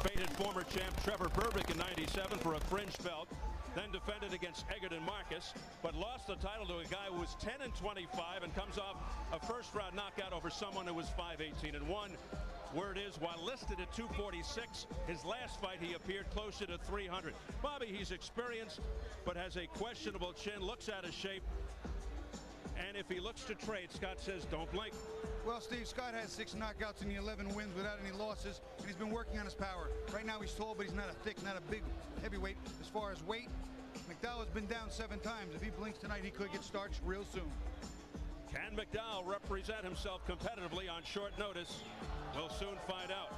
Defeated former champ Trevor Berbick in '97 for a fringe belt. Then defended against Egerton Marcus, but lost the title to a guy who was 10-25 and comes off a first-round knockout over someone who was 5-18-1. Word is, while listed at 246, his last fight he appeared closer to 300. Bobby, he's experienced, but has a questionable chin, looks out of shape. And if he looks to trade, Scott says, don't blink. Well, Steve, Scott has 6 knockouts and the 11 wins without any losses, and he's been working on his power. Right now he's tall, but he's not a thick, not a big heavyweight. As far as weight, McDowell has been down 7 times. If he blinks tonight, he could get starched real soon. Can McDowell represent himself competitively on short notice? We'll soon find out.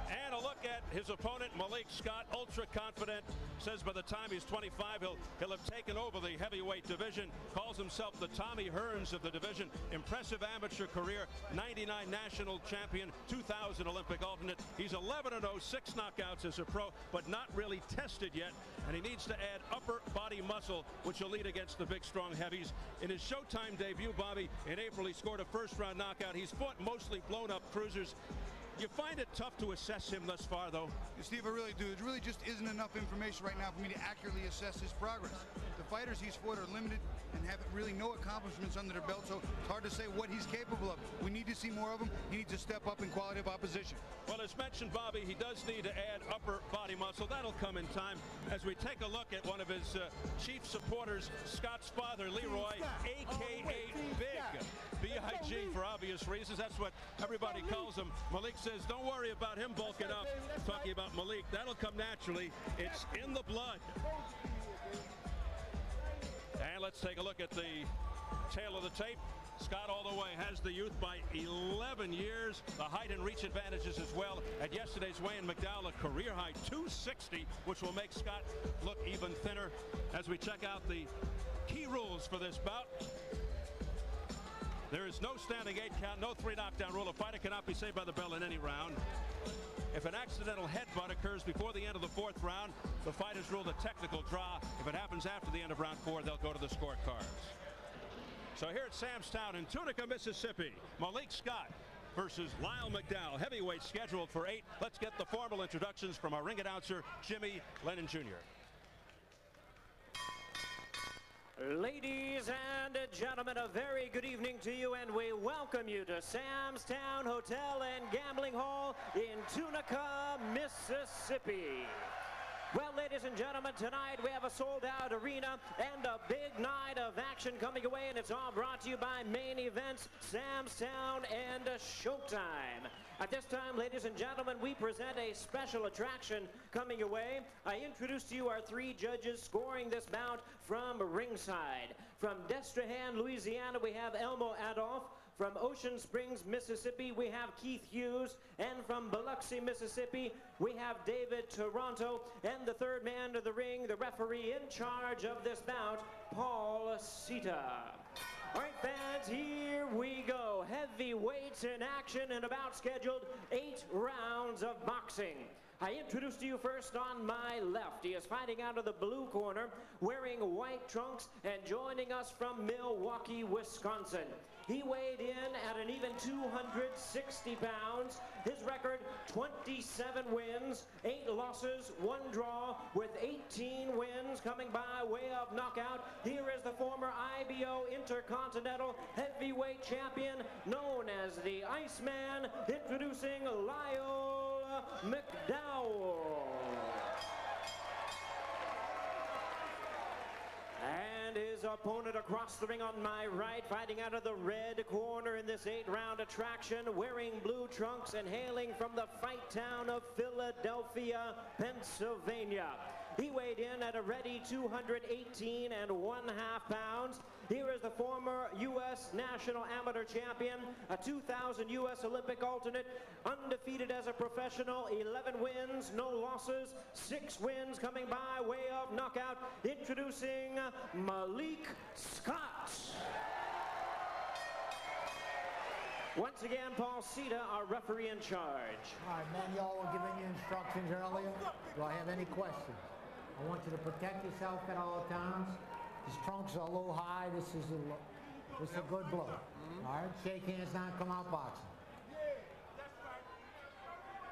And a look at his opponent, Malik Scott, ultra confident, says by the time he's 25, he'll have taken over the heavyweight division, calls himself the Tommy Hearns of the division. Impressive amateur career, 99 national champion, 2000 Olympic alternate. He's 11-0, 6 knockouts as a pro, but not really tested yet, and he needs to add upper body muscle, which will lead against the big, strong heavies. In his Showtime debut, Bobby, in April, he scored a first-round knockout. He's fought mostly blown-up cruisers. You find it tough to assess him thus far, though? Steve, I really do. There really just isn't enough information right now for me to accurately assess his progress. The fighters he's fought are limited and have really no accomplishments under their belt, so it's hard to say what he's capable of. We need to see more of him. He needs to step up in quality of opposition. Well, as mentioned, Bobby, he does need to add upper body muscle. That'll come in time as we take a look at one of his chief supporters, Scott's father, Leroy, a.k.a. Big. B-I-G for obvious reasons. That's what everybody calls him. Malik says, don't worry about him bulking up. Talking about Malik, that'll come naturally. It's in the blood. And let's take a look at the tail of the tape. Scott all the way has the youth by 11 years. The height and reach advantages as well. At yesterday's weigh-in, McDowell a career high 260, which will make Scott look even thinner. As we check out the key rules for this bout. There is no standing 8 count, no 3 knockdown rule. A fighter cannot be saved by the bell in any round. If an accidental headbutt occurs before the end of the 4th round, the fight is ruled a technical draw. If it happens after the end of round 4, they'll go to the scorecards. So here at Sam's Town in Tunica, Mississippi, Malik Scott versus Lyle McDowell. Heavyweight scheduled for 8. Let's get the formal introductions from our ring announcer, Jimmy Lennon Jr. Ladies and gentlemen, a very good evening to you, and we welcome you to Sam's Town Hotel and Gambling Hall in Tunica, Mississippi. Well, ladies and gentlemen, tonight we have a sold-out arena and a big night of action coming away, and it's all brought to you by Main Events, Sam's Town, and Showtime. At this time, ladies and gentlemen, we present a special attraction coming away. I introduce to you our 3 judges scoring this bout from ringside. From Destrehan, Louisiana, we have Elmo Adolph. From Ocean Springs, Mississippi, we have Keith Hughes. And from Biloxi, Mississippi, we have David Toronto. And the third man to the ring, the referee in charge of this bout, Paul Sita. All right, fans, here we go. Heavyweights in action and about scheduled 8 rounds of boxing. I introduce to you first on my left. He is fighting out of the blue corner, wearing white trunks and joining us from Milwaukee, Wisconsin. He weighed in at an even 260 pounds. His record, 27 wins, 8 losses, 1 draw, with 18 wins coming by way of knockout. Here is the former IBO Intercontinental Heavyweight Champion, known as the Iceman, introducing Lyle McDowell. And his opponent across the ring on my right, fighting out of the red corner in this 8-round attraction, wearing blue trunks and hailing from the fight town of Philadelphia, Pennsylvania. He weighed in at a ready 218 1/2 pounds. Here is the former U.S. National Amateur Champion, a 2000 U.S. Olympic alternate, undefeated as a professional, 11 wins, no losses, 6 wins coming by way of knockout, introducing Malik Scott. Once again, Paul Sita, our referee in charge. All right, man, y'all were giving you instructions earlier. Do I have any questions? I want you to protect yourself at all times. These trunks are a little high. This is a good blow. All right, shake hands now, come out boxing.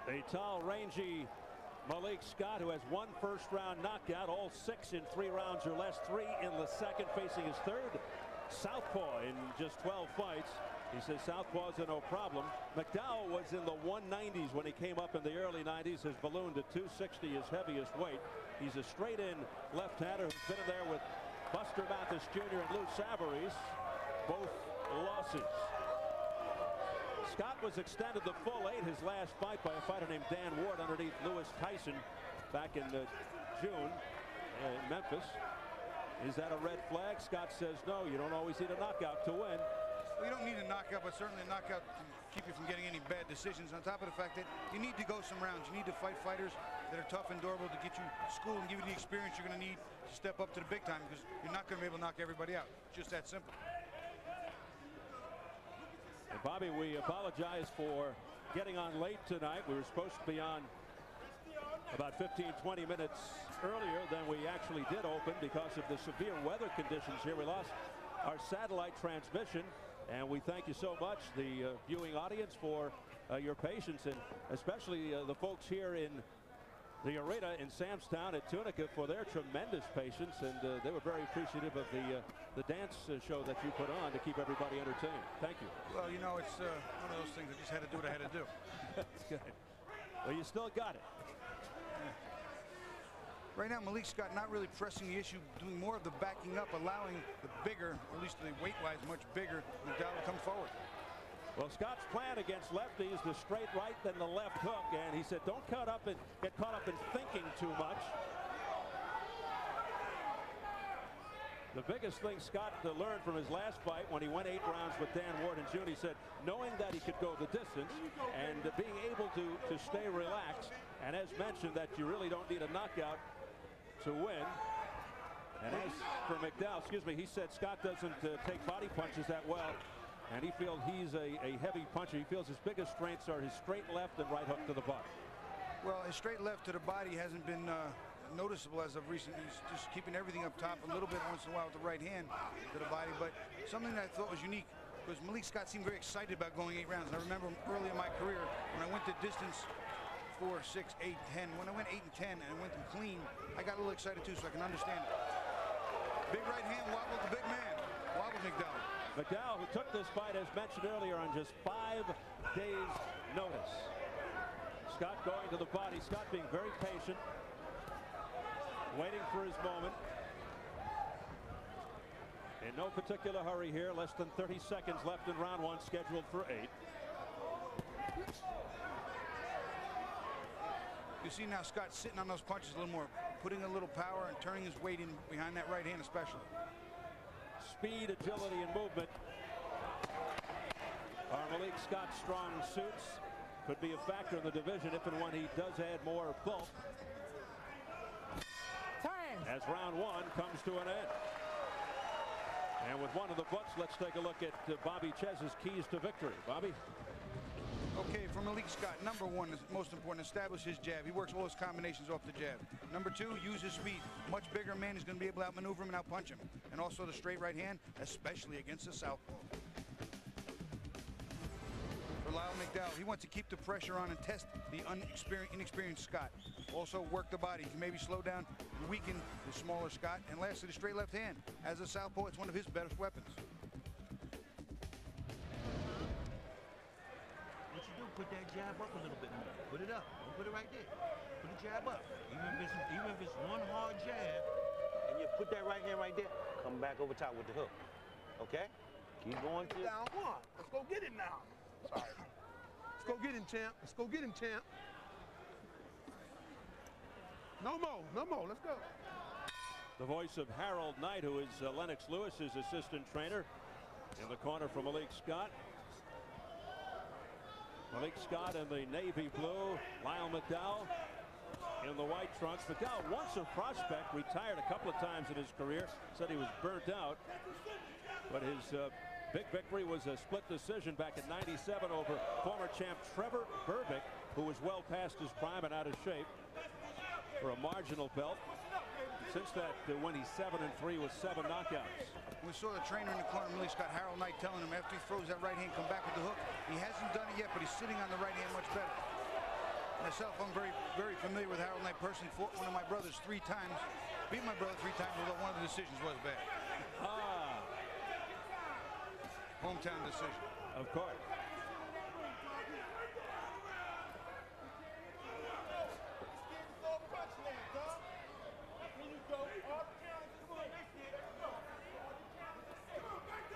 A tall, rangy Malik Scott, who has one first-round knockout, all 6 in 3 rounds or less, 3 in the second, facing his third southpaw in just 12 fights. He says southpaws are no problem. McDowell was in the 190s when he came up in the early 90s, has ballooned to 260, his heaviest weight. He's a straight-in left-hander who's been in there with Buster Mathis Jr. and Lou Savarese, both losses. Scott was extended the full 8 his last fight by a fighter named Dan Ward underneath Lewis Tyson back in June in Memphis. Is that a red flag? Scott says no, you don't always need a knockout to win. Well, you don't need a knockout, but certainly a knockout can keep you from getting any bad decisions. On top of the fact that you need to go some rounds. You need to fight fighters that are tough and durable to get you schooled and give you the experience you're going to need to step up to the big time, because you're not going to be able to knock everybody out. It's just that simple. And Bobby, we apologize for getting on late tonight. We were supposed to be on about 15-20 minutes earlier than we actually did open because of the severe weather conditions here. We lost our satellite transmission, and we thank you so much, the viewing audience, for your patience, and especially the folks here in the arena in Samstown at Tunica for their tremendous patience, and they were very appreciative of the dance show that you put on to keep everybody entertained. Thank you. Well, you know, it's one of those things. I just had to do what I had to do. That's good. Well, you still got it. Right now, Malik Scott not really pressing the issue, doing more of the backing up, allowing the bigger, or at least the weight-wise much bigger, McDowell to come forward. Well, Scott's plan against lefties, the straight right, then the left hook, and he said don't get caught up in thinking too much. The biggest thing Scott learned from his last fight when he went 8 rounds with Dan Ward in June, he said knowing that he could go the distance and being able to stay relaxed, and as mentioned, that you really don't need a knockout to win. And as for McDowell, he said Scott doesn't take body punches that well, and he feels he's a heavy puncher. He feels his biggest strengths are his straight left and right hook to the body. Well, his straight left to the body hasn't been noticeable as of recent. He's just keeping everything up top a little bit once in a while with the right hand to the body. But something that I thought was unique was Malik Scott seemed very excited about going 8 rounds. And I remember early in my career when I went the distance 4, 6, 8, 10. When I went 8 and 10 and I went them clean, I got a little excited too, so I can understand it. Big right hand wobbled the big man. Wobbled McDowell. McDowell, who took this fight, as mentioned earlier, on just 5 days' notice. Scott going to the body. Scott being very patient, waiting for his moment. In no particular hurry here. Less than 30 seconds left in round 1, scheduled for 8. You see now Scott sitting on those punches a little more, putting a little power and turning his weight in behind that right hand especially. Speed, agility, and movement are Malik Scott's strong suits. Could be a factor in the division if and when he does add more bulk. Time. As round 1 comes to an end. And with one of the books, let's take a look at Bobby Chez's keys to victory. Bobby? Okay, for Malik Scott, number 1 is most important. Establish his jab. He works all his combinations off the jab. Number 2, use his speed. Much bigger man is going to be able to outmaneuver him and outpunch him. And also the straight right hand, especially against the southpaw. For Lyle McDowell, he wants to keep the pressure on and test the inexperienced Scott. Also work the body. He can maybe slow down and weaken the smaller Scott. And lastly, the straight left hand. As a southpaw, it's one of his best weapons. Put that jab up a little bit more. Put it up. Don't put it right there. Put the jab up. Even if it's one hard jab, and you put that right hand right there, come back over top with the hook. Okay? Keep going to down 1. Let's go get it now. Sorry. Let's go get him, champ. Let's go get him, champ. No more. No more. Let's go. The voice of Harold Knight, who is Lennox Lewis's assistant trainer, in the corner for Malik Scott. Malik Scott in the navy blue, Lyle McDowell in the white trunks. McDowell, once a prospect, retired a couple of times in his career, said he was burnt out, but his big victory was a split decision back in '97 over former champ Trevor Berbick, who was well past his prime and out of shape, for a marginal belt. Since that, when he's 7-3 with 7 knockouts. We saw the trainer in the corner, Malik Scott, Harold Knight, telling him after he throws that right hand, come back with the hook. He hasn't done it yet, but he's sitting on the right hand much better. Myself, I'm very familiar with Harold Knight personally. Fought one of my brothers 3 times. Beat my brother 3 times, although one of the decisions was bad. Hometown decision. Of course.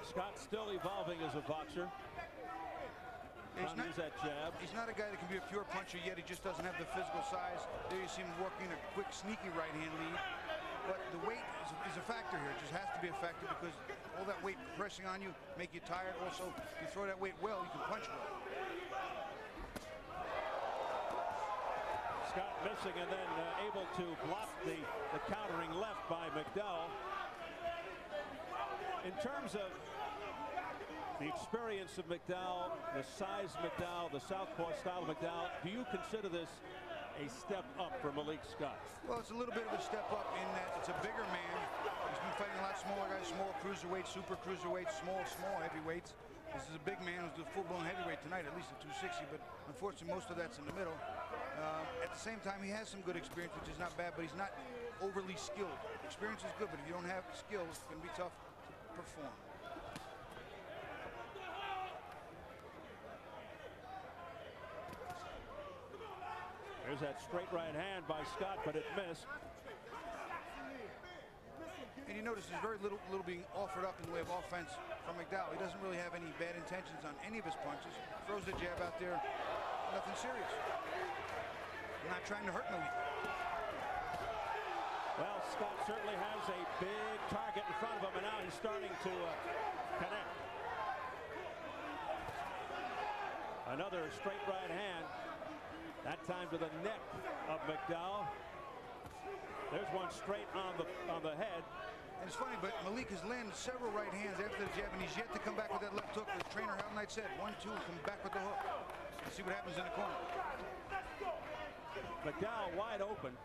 Scott's still evolving as a boxer. He's not a guy that can be a pure puncher yet. He just doesn't have the physical size. There you see him working a quick, sneaky right-hand lead. But the weight is a factor here. It just has to be a factor because all that weight pressing on you make you tired. Also, if you throw that weight well, you can punch well. Scott missing and then able to block the countering left by McDowell. In terms of the experience of McDowell, the size of McDowell, the southpaw style of McDowell, do you consider this a step up for Malik Scott? Well, it's a little bit of a step up in that it's a bigger man. He's been fighting a lot smaller guys, small cruiserweights, super cruiserweights, small heavyweights. This is a big man who's the full-blown heavyweight tonight, at least at 260, but unfortunately most of that's in the middle. At the same time, he has some good experience, which is not bad, but he's not overly skilled. Experience is good, but if you don't have skills, it's going to be tough to perform. There's that straight right hand by Scott, but it missed. And you notice there's very little being offered up in the way of offense from McDowell. He doesn't really have any bad intentions on any of his punches. Throws the jab out there, nothing serious. Not trying to hurt Malik. Well, Scott certainly has a big target in front of him, and now he's starting to connect. Another straight right hand. That time to the neck of McDowell. There's one straight on the head. And it's funny, but Malik has landed several right hands after the jab, and he's yet to come back with that left hook. The trainer Harold Knight said, 1, 2, come back with the hook. Let's see what happens in the corner. McDowell wide open.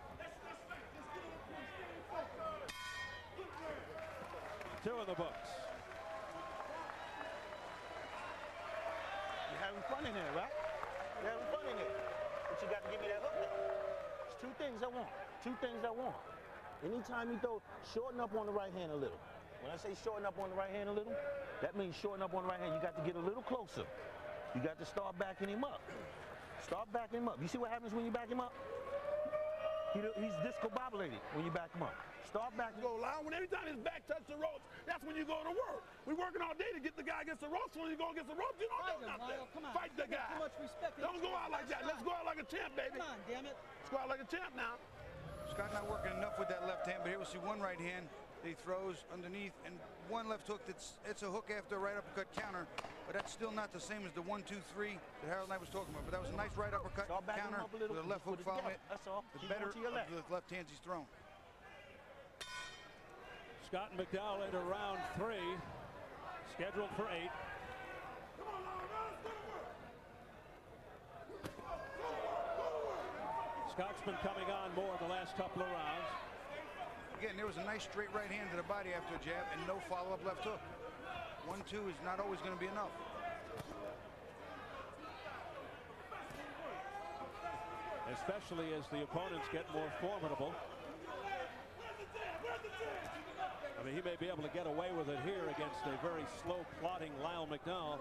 2 in the books. You're having fun in there, right? You're having fun in there. But you got to give me that hook now. There's 2 things I want. 2 things I want. Anytime you throw, shorten up on the right hand a little. When I say shorten up on the right hand a little, that means shorten up on the right hand. You got to get a little closer. You got to start backing him up. Start backing him up. You see what happens when you back him up? He's discombobulated when you back him up. Start backing. Go Lyle. When every time his back touches the ropes, that's when you go to work. We're working all day to get the guy against the ropes. When you go against the ropes, you don't do nothing. Lyle, come on. Fight the guy. Too much respect. Don't go out like that. Let's go out like a champ, baby. Come on, damn it. Let's go out like a champ now. Scott not working enough with that left hand, but here we'll see one right hand that he throws underneath, and one left hook it's a hook after a right uppercut counter, but that's still not the same as the 1, 2, 3 that Harold Knight was talking about. But that was a nice right uppercut counter with a left hook following it. That's all. The better of the left hands he's thrown. Scott and McDowell into round 3, scheduled for 8. Scott's been coming on more the last couple of rounds. Again, there was a nice straight right hand to the body after a jab and no follow-up left hook. 1, 2 is not always going to be enough. Especially as the opponents get more formidable. I mean, he may be able to get away with it here against a very slow plodding Lyle McDowell.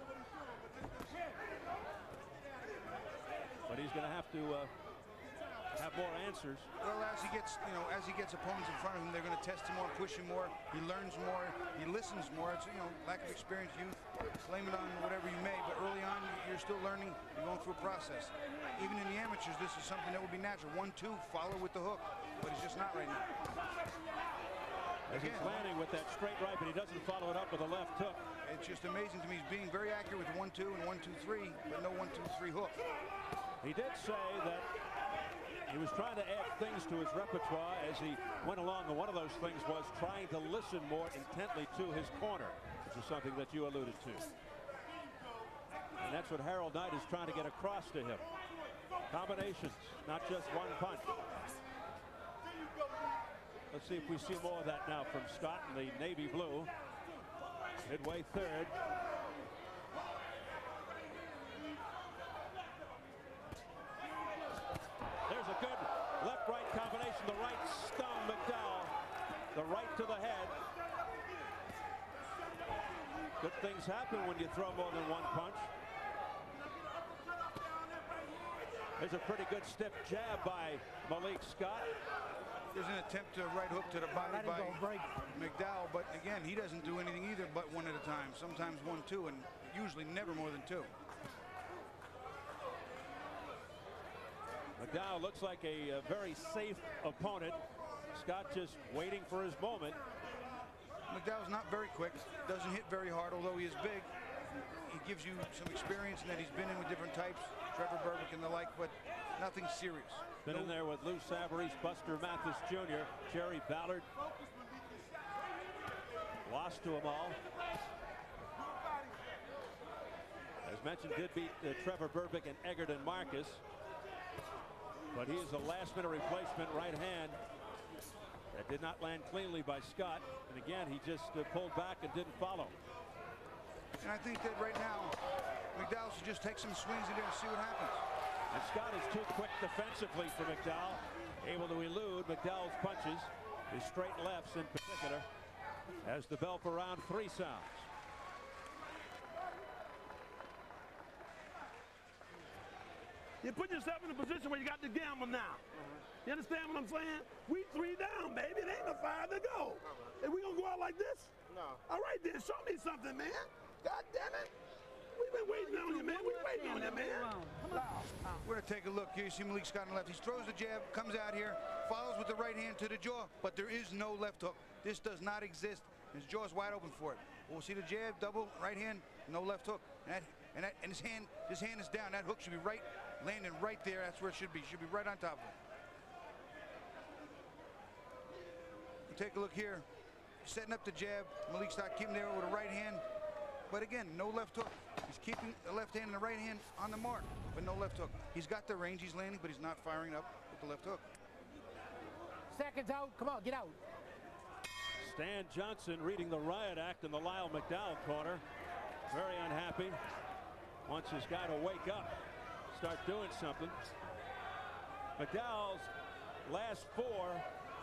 But he's going to have more answers. Well, as he gets opponents in front of him, they're going to test him more, push him more. He learns more. He listens more. It's, lack of experience, youth. Blame it on whatever you may, but early on, you're still learning. You're going through a process. Even in the amateurs, this is something that would be natural. 1, 2, follow with the hook, but he's just not right now. As he's landing with that straight right, but he doesn't follow it up with a left hook. It's just amazing to me. He's being very accurate with 1, 2 and 1, 2, 3, but no 1, 2, 3 hook. He did say that he was trying to add things to his repertoire as he went along, and one of those things was trying to listen more intently to his corner, which is something that you alluded to. And that's what Harold Knight is trying to get across to him. Combinations, not just one punch. Let's see if we see more of that now from Scott in the navy blue. Midway third. to the head. Good things happen when you throw more than one punch. There's a pretty good stiff jab by Malik Scott. There's an attempt to right hook to the body by McDowell, but again, he doesn't do anything either but one at a time. Sometimes 1, 2, and usually never more than 2. McDowell looks like a very safe opponent. Scott just waiting for his moment. McDowell's not very quick, doesn't hit very hard, although he is big. He gives you some experience in that he's been in with different types, Trevor Berbick and the like, but nothing serious. Been in there with Lou Savarese, Buster Mathis Jr., Jerry Ballard. Lost to them all. As mentioned, did beat Trevor Berbick and Egerton Marcus. But he is a last-minute replacement right hand that did not land cleanly by Scott. And again, he just pulled back and didn't follow. And I think that right now, McDowell should just take some swings in there and see what happens. And Scott is too quick defensively for McDowell. Able to elude McDowell's punches, his straight lefts in particular, as the bell for round 3 sounds. You put yourself in a position where you got to gamble now. You understand what I'm saying? We 3 down, baby. It ain't no 5 to go. And we gonna go out like this? No. All right then, show me something, man. God damn it. We've been waiting on you, man. We waiting on you, man. We're gonna take a look here. You see Malik Scott on the left. He throws the jab, comes out here, follows with the right hand to the jaw, but there is no left hook. This does not exist. His jaw is wide open for it. We'll see the jab, double right hand, no left hook. And his hand is down. That hook should be right, landing right there. That's where it should be. Should be right on top of it. Take a look here. Setting up the jab. Malik Scott keeping there with a right hand. But again, no left hook. He's keeping the left hand and the right hand on the mark, but no left hook. He's got the range he's landing, but he's not firing up with the left hook. Seconds out. Come on, get out. Stan Johnson reading the riot act in the Lyle McDowell corner. Very unhappy. Wants his guy to wake up, start doing something. McDowell's last 4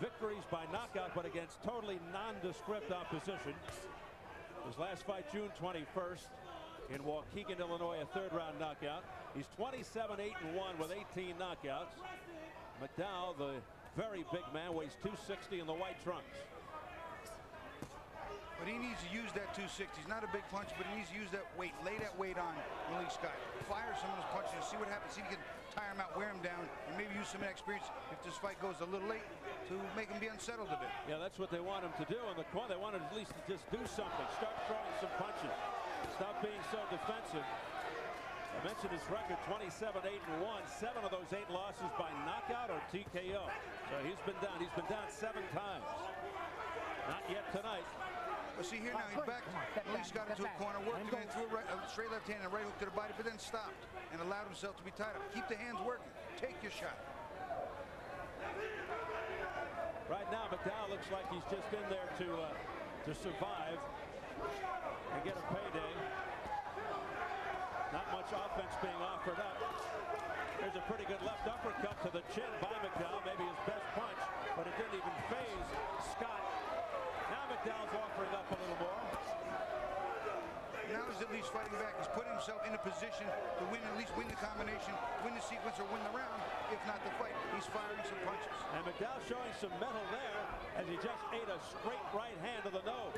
victories by knockout, but against totally nondescript opposition. His last fight, June 21st, in Waukegan, Illinois, a 3rd-round knockout. He's 27-8-1 with 18 knockouts. McDowell, the very big man, weighs 260 in the white trunks. But he needs to use that 260. He's not a big puncher, but he needs to use that weight. Lay that weight on Malik Scott. Fire some of those punches, see what happens. See if he can tire him out, wear him down, and maybe use some of that experience if this fight goes a little late to make him be unsettled a bit. Yeah, that's what they want him to do in the corner. They want him at least to just do something. Start throwing some punches. Stop being so defensive. I mentioned his record, 27-8-1. 7 of those 8 losses by knockout or TKO. So he's been down. He's been down 7 times. Not yet tonight. But see here now, he's back. Malik's got into a corner, worked him in, threw a straight left hand and a right hook to the body, but then stopped and allowed himself to be tied up. Keep the hands working. Take your shot. Right now, McDowell looks like he's just in there to survive and get a payday. Not much offense being offered up. There's a pretty good left uppercut to the chin by McDowell, maybe his best punch, but it didn't even faze Scott. Now McDowell's offering up a little more. Now he's at least fighting back. He's putting himself in a position to win, at least win the combination, win the sequence, or win the round, if not the fight. He's firing some punches. And McDowell showing some mettle there as he just ate a straight right hand to the nose.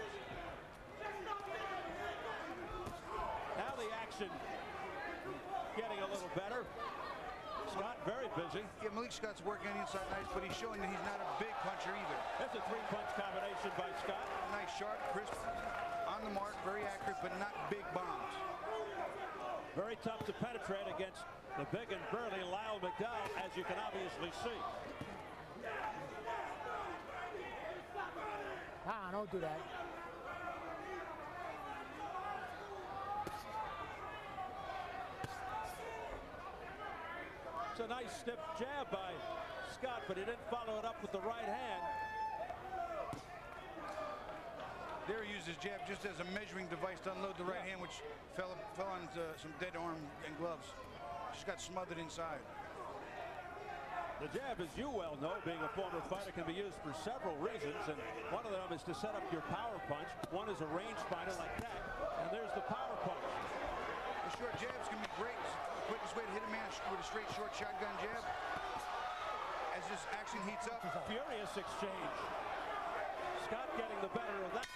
Now the action getting a little better. Scott very busy. Yeah, Malik Scott's working on the inside nice, but he's showing that he's not a big puncher either. That's a 3-punch combination by Scott. Nice, sharp, crisp, on the mark, very accurate, but not big bombs. Very tough to penetrate against the big and burly Lyle McDowell, as you can obviously see. Don't do that. It's a nice stiff jab by Scott, but he didn't follow it up with the right hand. There he used his jab just as a measuring device to unload the right hand, which fell on some dead arm and gloves. Just got smothered inside. The jab, as you well know, being a former fighter, can be used for several reasons, and one of them is to set up your power punch. One is a range fighter like that, and there's the power punch. The short jabs can be great. The quickest way to hit a man with a straight short shotgun jab. As this action heats up. Furious exchange. Scott getting the better of that.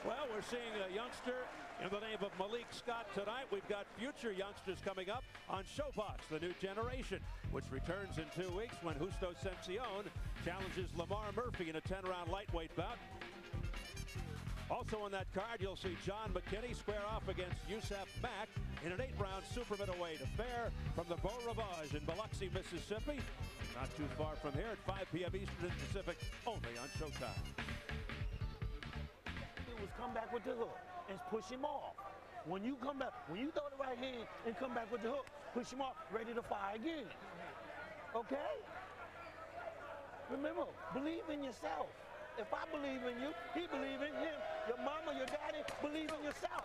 Well, we're seeing a youngster in the name of Malik Scott tonight. We've got future youngsters coming up on Showbox, the new generation, which returns in 2 weeks when Justo Sencion challenges Lamar Murphy in a 10-round lightweight bout. Also on that card, you'll see John McKinney square off against Yusuf Mack in an 8-round super middleweight affair from the Beau Rivage in Biloxi, Mississippi. Not too far from here at 5 p.m. Eastern and Pacific, only on Showtime. Was come back with the hook and push him off. When you come back, when you throw the right hand and come back with the hook, push him off, ready to fire again. Okay? Remember, believe in yourself. If I believe in you, he believe in him. Your mama, your daddy, believe in yourself.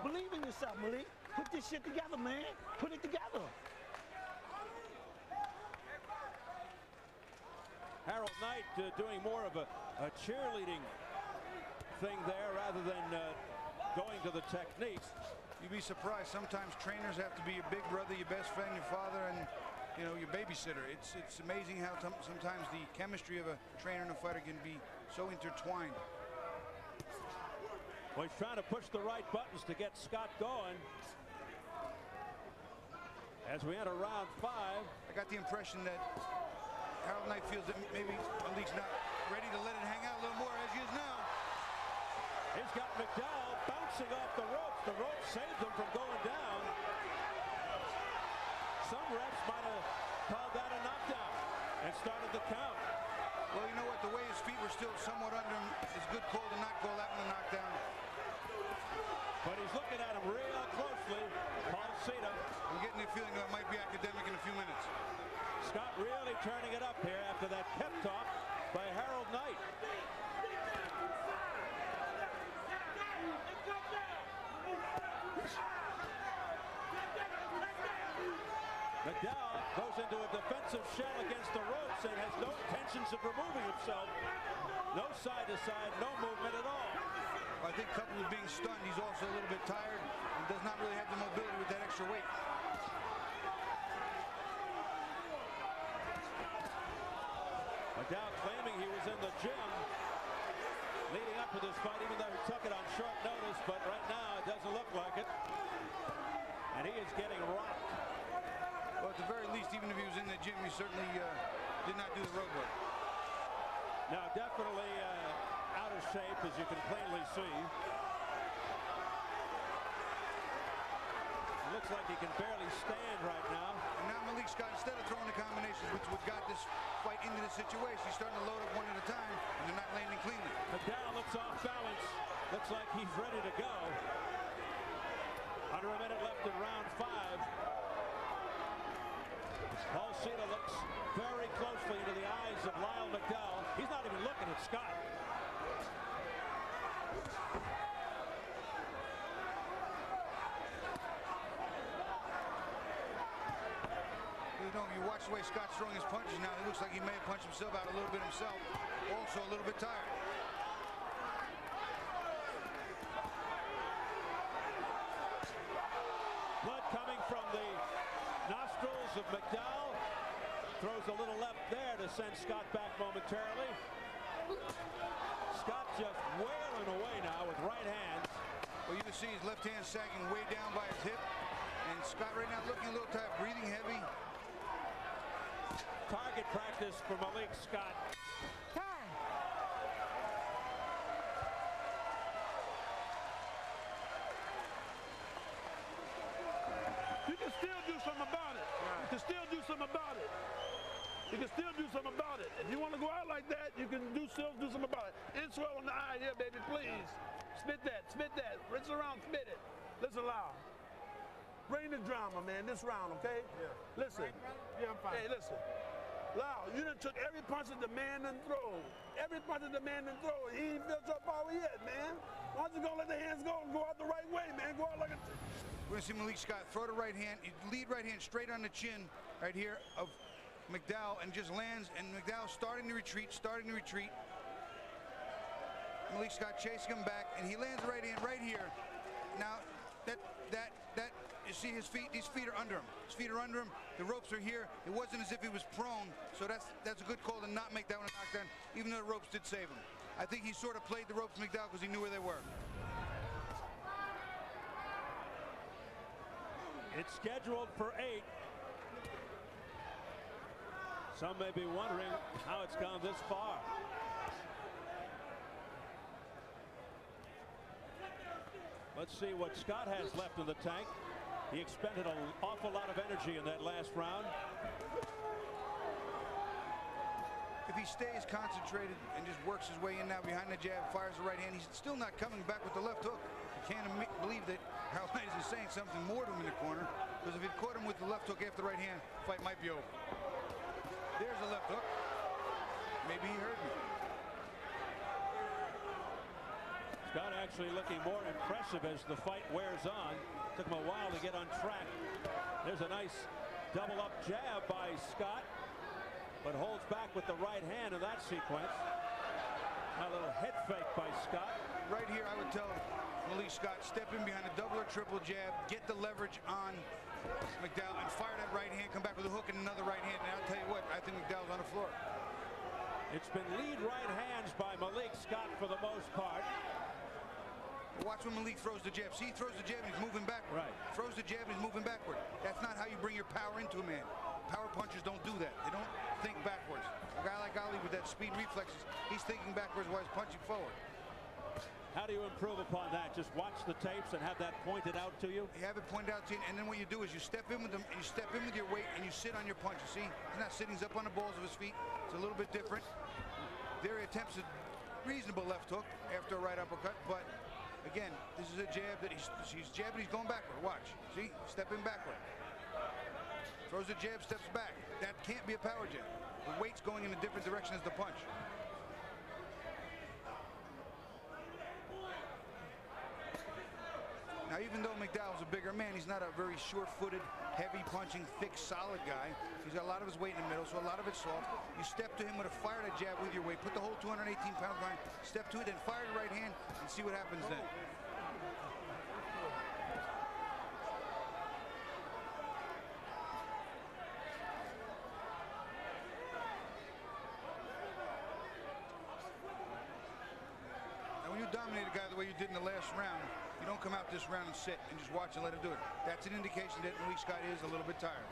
Believe in yourself, Malik. Put this shit together, man. Put it together. Harold Knight doing more of a cheerleading thing there rather than going to the techniques. You'd be surprised. Sometimes trainers have to be your big brother, your best friend, your father, and your babysitter. It's amazing how sometimes the chemistry of a trainer and a fighter can be so intertwined. Well, he's trying to push the right buttons to get Scott going. As we enter round 5. I got the impression that Harold Knight feels that maybe Malik's not ready to let it hang out a little more as he is now. He's got McDowell bouncing off the ropes. The rope saved him from going down. Some refs might have called that a knockdown and started the count. Well, you know what? The way his feet were still somewhat under him, it's a good call to not call that one a knockdown. But he's looking at him real closely. Paul Cena. I'm getting the feeling that it might be academic in a few minutes. Scott really turning it up here after that pep talk by Harold Knight. McDowell goes into a defensive shell against the ropes and has no intentions of removing himself. No side to side, no movement at all. I think coupled with being stunned, he's also a little bit tired and does not really have the mobility with that extra weight. McDowell claiming he was in the gym leading up to this fight, even though he took it on short notice, but right now it doesn't look like it. And he is getting rocked. Well, at the very least, even if he was in the gym, he certainly did not do the road work. Now, definitely out of shape, as you can plainly see. It looks like he can barely stand right now. And now Malik Scott, instead of throwing the combinations, which would got this fight into this situation, he's starting to load up one at a time, and they're not landing cleanly. McDowell looks off balance. Looks like he's ready to go. Under a minute left in round 5. Paul Cena looks very closely into the eyes of Lyle McDowell. He's not even looking at Scott. You watch the way Scott's throwing his punches now. It looks like he may have punched himself out a little bit himself. Also a little bit tired. Blood coming from the nostrils of McDowell. Throws a little left there to send Scott back momentarily. Scott just wailing away now with right hands. Well, you can see his left hand sagging way down by his hip. And Scott right now looking a little tired, breathing heavy. Target practice for Malik Scott. Time. You can still do something about it. You can still do something about it. You can still do something about it. If you want to go out like that, you can still do something about it. Inswell on the eye here, baby, please. Spit that, spit that. Rinse around, spit it. Listen, Lyle. Bring the drama, man, this round, okay? Yeah. Listen. Yeah, I'm fine. Hey, listen. Lyle, you done took every punch that the man done throw. Every punch that the man done throw. He ain't felt your power yet, man. Why don't you gonna let the hands go and go out the right way, man? Go out like a... We're gonna see Malik Scott throw the right hand, lead right hand straight on the chin right here of McDowell, and just lands, and McDowell starting to retreat. Malik Scott chasing him back, and he lands the right hand right here. Now, you see his feet, these feet are under him. His feet are under him, the ropes are here. It wasn't as if he was prone, so that's a good call to not make that one a knockdown, even though the ropes did save him. I think he sort of played the ropes, McDowell, because he knew where they were. It's scheduled for 8. Some may be wondering how it's gone this far. Let's see what Scott has left in the tank. He expended an awful lot of energy in that last round. If he stays concentrated and just works his way in now behind the jab, fires the right hand, he's still not coming back with the left hook. I can't believe that Harold Knight is saying something more to him in the corner, because if he'd caught him with the left hook after the right hand, the fight might be over. There's the left hook. Maybe he heard me. Scott actually looking more impressive as the fight wears on. Took him a while to get on track. There's a nice double up jab by Scott, but holds back with the right hand in that sequence. A little head fake by Scott. Right here, I would tell Malik Scott, step in behind a double or triple jab, get the leverage on McDowell, and fire that right hand, come back with a hook and another right hand. And I'll tell you what, I think McDowell's on the floor. It's been lead right hands by Malik Scott for the most part. Watch when Malik throws the jab. See, he throws the jab and he's moving backward. Right. Throws the jab and he's moving backward. That's not how you bring your power into a man. Power punchers don't do that. They don't think backwards. A guy like Ali with that speed reflexes, he's thinking backwards while he's punching forward. How do you improve upon that? Just watch the tapes and have that pointed out to you? You have it pointed out to you, and then what you do is you step in with them, and you step in with your weight, and you sit on your punches. See, he's not sitting, he's up on the balls of his feet. It's a little bit different. There he attempts a reasonable left hook after a right uppercut, but again, this is a jab that he's jabbing, he's going backward. Watch. See? Stepping backward. Throws the jab, steps back. That can't be a power jab. The weight's going in a different direction as the punch. Now, even though McDowell's a bigger man, he's not a very sure-footed, heavy-punching, thick, solid guy. He's got a lot of his weight in the middle, so a lot of it's soft. You step to him with a fire that jab with your weight. Put the whole 218 pounds behind. Step to it, then fire the right hand, and see what happens then. Now, when you dominate a guy the way you did in the last round, you don't come out this round and sit and just watch and let him do it. That's an indication that Malik Scott is a little bit tired.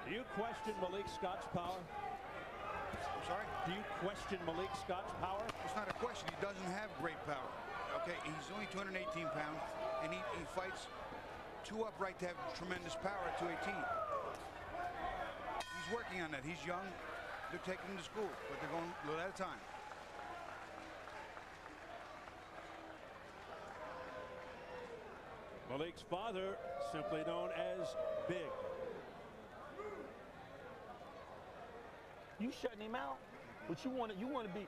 Do you question Malik Scott's power? I'm sorry? Do you question Malik Scott's power? It's not a question. He doesn't have great power. Okay, he's only 218 pounds, and he fights too upright to have tremendous power at 218. He's working on that. He's young. They're taking him to school, but they're going a little at a time. Malik's father, simply known as Big. You shutting him out, but you want to be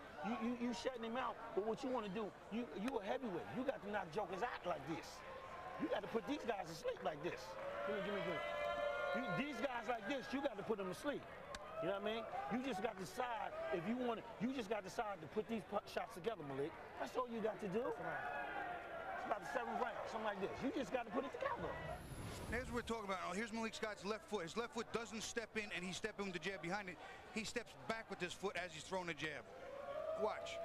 you shutting him out. But what you want to do, you a heavyweight. You got to knock jokers out like this. You got to put these guys to sleep like this. Give me. These guys like this, you got to put them to sleep. You know what I mean? You just got to decide if you want to. You just got to decide to put these shots together, Malik. That's all you got to do. It's about the 7th round, something like this. You just got to put it together. Here's what we're talking about. Oh, here's Malik Scott's left foot. His left foot doesn't step in, and he's stepping with the jab behind it. He steps back with his foot as he's throwing a jab. Watch.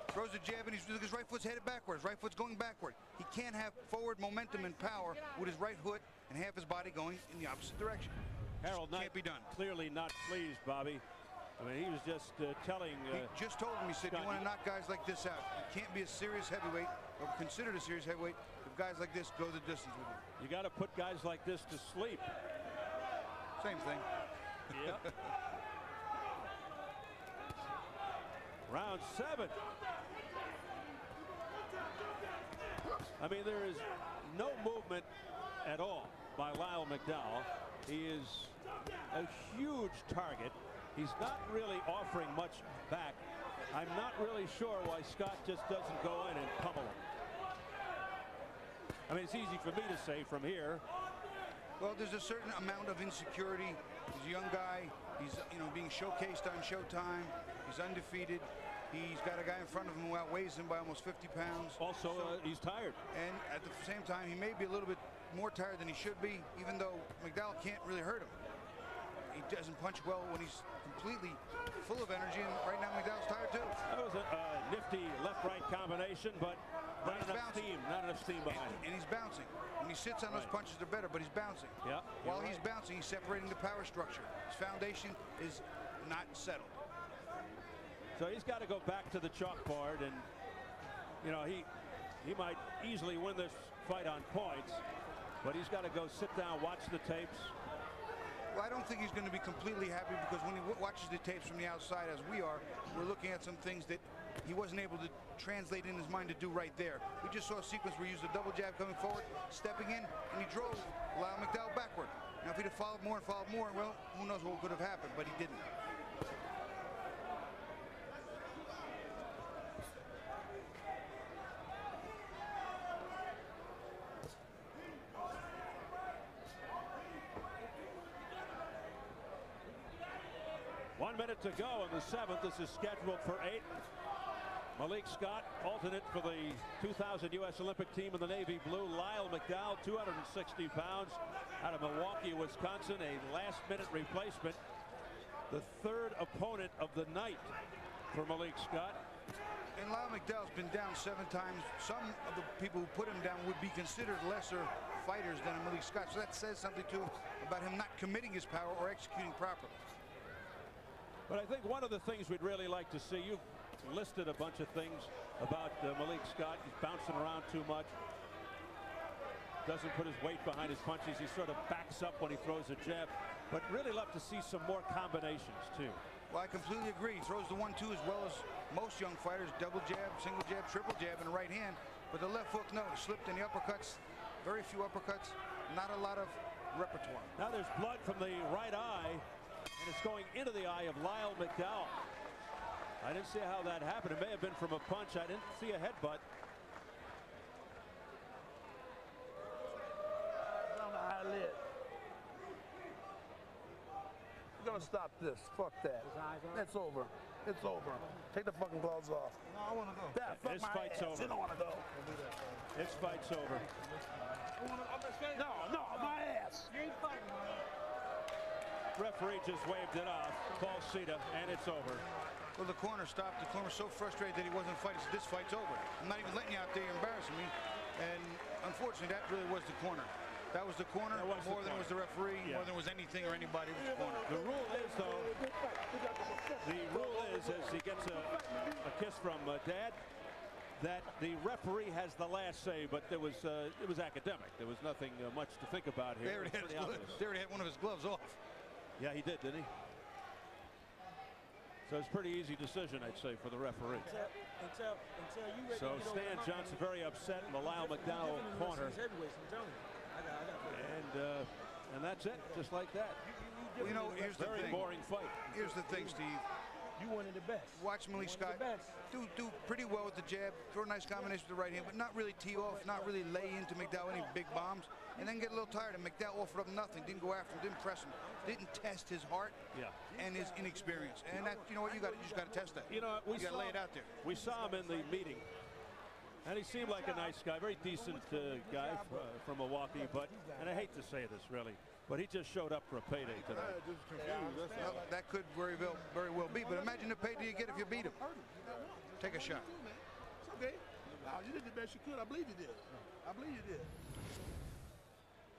Throws the jab, and his right foot's headed backwards. Right foot's going backward. He can't have forward momentum and power with his right foot and half his body going in the opposite direction. Harold Knight can't be done. Clearly not pleased, Bobby. I mean, he was just telling... he just told him, he said, Scott, you want to knock guys like this out. You can't be a serious heavyweight, or considered a serious heavyweight, if guys like this go the distance with you. You got to put guys like this to sleep. Same thing. Yep. Round 7. I mean, there is no movement at all. by Lyle McDowell. He is a huge target. He's not really offering much back. I'm not really sure why Scott just doesn't go in and pummel him. I mean, it's easy for me to say from here. Well, there's a certain amount of insecurity. He's a young guy. He's, being showcased on Showtime. He's undefeated. He's got a guy in front of him who outweighs him by almost 50 pounds. Also, he's tired. And at the same time, he may be a little bit more tired than he should be, even though McDowell can't really hurt him. He doesn't punch well when he's completely full of energy, and right now McDowell's tired too. That was a nifty left-right combination, but not enough steam behind him. And he's bouncing. When he sits on those punches, they're better, but he's bouncing. Yeah. While he's bouncing, he's separating the power structure. His foundation is not settled. So he's got to go back to the chalkboard, and he might easily win this fight on points, but he's got to go sit down, watch the tapes. Well, I don't think he's going to be completely happy, because when he watches the tapes from the outside, as we are, we're looking at some things that he wasn't able to translate in his mind to do right there. We just saw a sequence where he used a double jab coming forward, stepping in, and he drove Lyle McDowell backward. Now, if he'd have followed more, well, who knows what could have happened, but he didn't. One minute to go in the 7th. This is scheduled for 8. Malik Scott, alternate for the 2000 U.S. Olympic team in the navy blue. Lyle McDowell, 260 pounds, out of Milwaukee, Wisconsin, a last-minute replacement. The third opponent of the night for Malik Scott. And Lyle McDowell's been down 7 times. Some of the people who put him down would be considered lesser fighters than Malik Scott. So that says something, too, about him not committing his power or executing properly. But I think one of the things we'd really like to see, you've listed a bunch of things about Malik Scott. He's bouncing around too much. Doesn't put his weight behind his punches. He sort of backs up when he throws a jab. But really love to see some more combinations, too. Well, I completely agree. He throws the 1-2 as well as most young fighters. Double jab, single jab, triple jab in the right hand. But the left hook, no, slipped in the uppercuts. Very few uppercuts. Not a lot of repertoire. Now there's blood from the right eye. And it's going into the eye of Lyle McDowell. I didn't see how that happened. It may have been from a punch. I didn't see a headbutt. On the eyelid. We're gonna stop this. Fuck that. It's over. It's over. Take the fucking gloves off. No, I wanna go. This fight's over. You don't wanna go. This fight's over. No, my ass. You ain't fighting. Referee just waved it off, calls Cita, and it's over. Well, the corner stopped. The corner was so frustrated that he wasn't fighting. So this fight's over. I'm not even letting you out there. You're embarrassing me. And unfortunately, that really was the corner. That was the corner more than it was the referee, more than it was anything or anybody. It was the corner. The rule is, though, as he gets a kiss from Dad, that the referee has the last say, but it was academic. There was nothing much to think about here. They already had one of his gloves off. Yeah, he did, didn't he? So it's a pretty easy decision, I'd say, for the referee. So Stan Johnson very upset in the Lyle McDowell corner. And that's it, just like that. Well, here's the thing. Very boring fight. Here's the thing, Steve. You wanted the best. Watch Malik Scott do pretty well with the jab, throw a nice combination with the right hand, but not really tee off, not really lay into McDowell any big bombs, and then get a little tired. And McDowell offered up nothing, didn't go after him, didn't press him, didn't test his heart and his inexperience. And that, you just got to test that. You got to lay it out there. We saw him in the meeting, and he seemed like a nice guy, very decent guy from Milwaukee. And I hate to say this, really, but he just showed up for a payday tonight. Well, that could very well be. But imagine the payday you get if you beat him. Take a shot. It's okay. You did the best you could. I believe you did.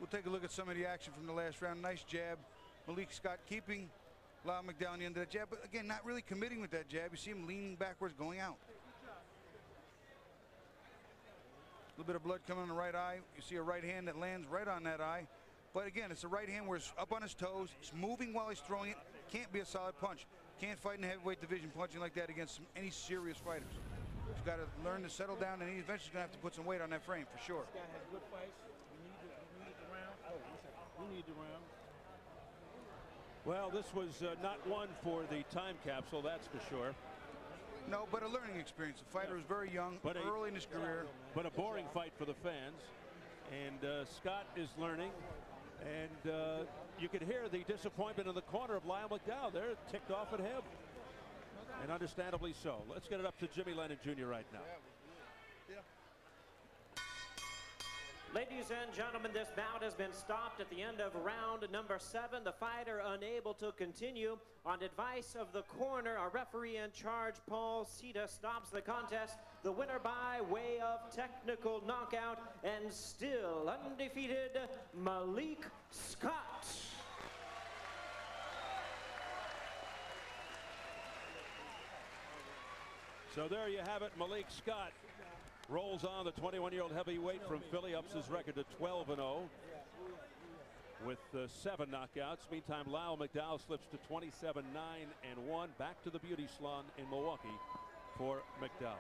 We'll take a look at some of the action from the last round. Nice jab. Malik Scott keeping Lyle McDowell on the end of that jab. But again, not really committing with that jab. You see him leaning backwards, going out. A little bit of blood coming on the right eye. You see a right hand that lands right on that eye. But again, it's a right hand where it's up on his toes. It's moving while he's throwing it. Can't be a solid punch. Can't fight in the heavyweight division punching like that against any serious fighters. He's got to learn to settle down, and he's eventually going to have to put some weight on that frame for sure. This guy has good fights. We need the round. Well, this was not one for the time capsule, that's for sure. No, but a learning experience. The fighter was very young, but early in his career. But a boring fight for the fans. And Scott is learning. And you could hear the disappointment in the corner of Lyle McDowell. They're ticked off at him. And understandably so. Let's get it up to Jimmy Lennon Jr. right now. Ladies and gentlemen, this bout has been stopped at the end of round number 7. The fighter unable to continue. On advice of the corner, our referee in charge, Paul Sita, stops the contest. The winner by way of technical knockout and still undefeated, Malik Scott. So there you have it. Malik Scott rolls on. The 21-year-old heavyweight from Philly ups his record to 12-0 with 7 knockouts. Meantime, Lyle McDowell slips to 27-9-1. Back to the beauty salon in Milwaukee for McDowell.